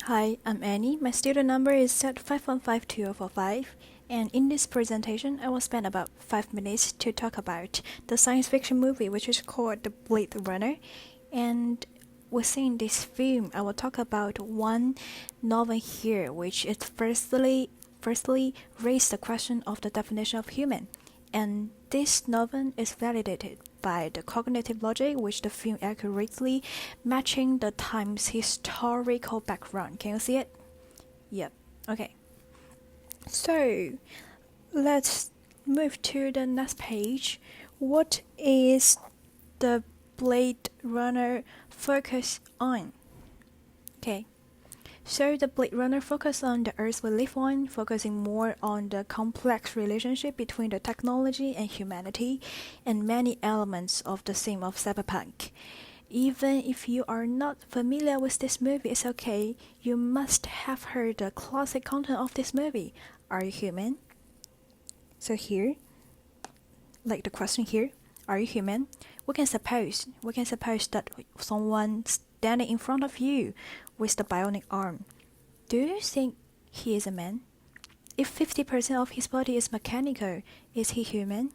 Hi, I'm Annie. My student number is Z5152045, and in this presentation, I will spend about 5 minutes to talk about the science fiction movie which is called The Blade Runner. And within this film, I will talk about one novel here, which is firstly raised the question of the definition of human. And this novel is validated by the cognitive logic which the film accurately matching the time's historical background. Can you see it? Yep. Okay. So let's move to the next page. What is the Blade Runner focus on? Okay. So the Blade Runner focuses on the Earth we live on, focusing more on the complex relationship between the technology and humanity, and many elements of the theme of cyberpunk. Even if you are not familiar with this movie, it's okay. You must have heard the classic content of this movie. Are you human? So here, like the question here, are you human? We can suppose that someone standing in front of you with the bionic arm. Do you think he is a man? If 50% of his body is mechanical, is he human?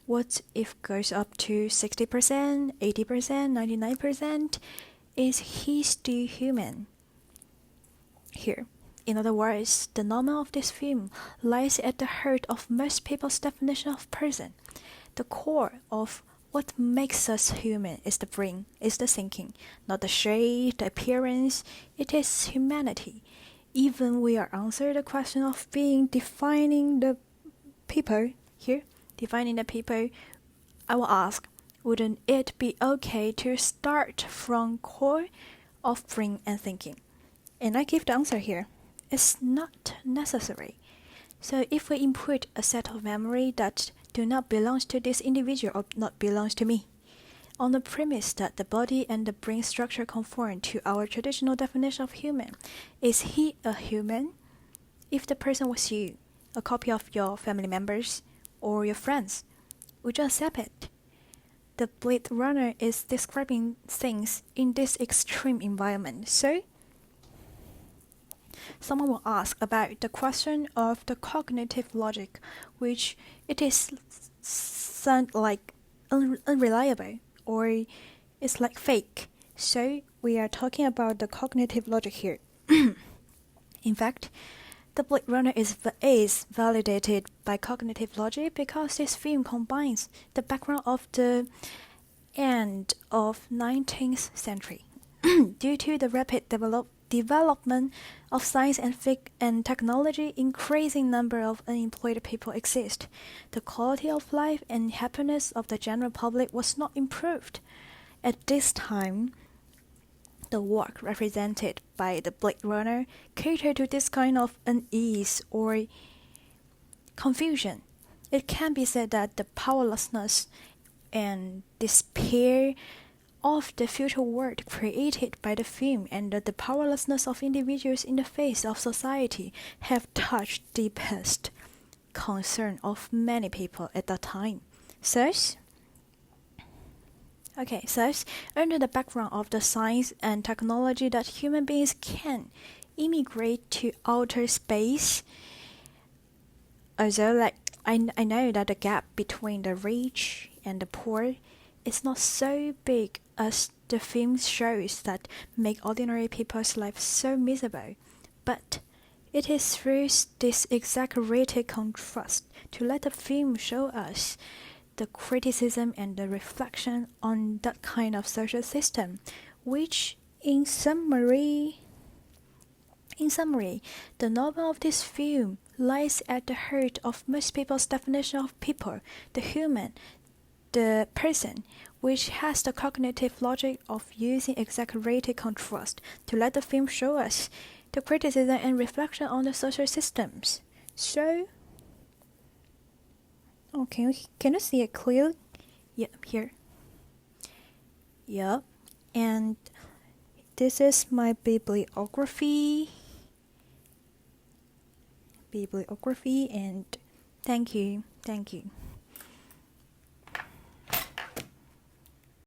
What if goes up to 60%, 80%, 99%? Is he still human? Here, in other words, the normal of this film lies at the heart of most people's definition of person. The core of what makes us human is the brain, is the thinking, not the shape, the appearance. It is humanity. Even we are answer the question of defining the people here, I will ask, wouldn't it be okay to start from core of brain and thinking? And I give the answer here. It's not necessary. So if we input a set of memory that do not belong to this individual or not belongs to me, on the premise that the body and the brain structure conform to our traditional definition of human, is he a human? If the person was you, a copy of your family members or your friends, would you accept it? The Blade Runner is describing things in this extreme environment. So someone will ask about the question of the cognitive logic, which it is sound like unreliable or it's like fake. So we are talking about the cognitive logic here. In fact, the Blade Runner is validated by cognitive logic because this film combines the background of the end of 19th century. Due to the rapid development of science and technology, increasing number of unemployed people exist. The quality of life and happiness of the general public was not improved. At this time, the work represented by the Blade Runner catered to this kind of unease or confusion. It can be said that the powerlessness and despair of the future world created by the film and the powerlessness of individuals in the face of society have touched the deepest concern of many people at that time. Thus, under the background of the science and technology that human beings can immigrate to outer space, although I know that the gap between the rich and the poor is not so big as the film shows that make ordinary people's lives so miserable, but it is through this exaggerated contrast to let the film show us the criticism and the reflection on that kind of social system, which in summary, the novel of this film lies at the heart of most people's definition of people, the human, the person, which has the cognitive logic of using exaggerated contrast to let the film show us the criticism and reflection on the social systems. So, can you see it clearly? Yep, here. Yep, and this is my bibliography, and thank you.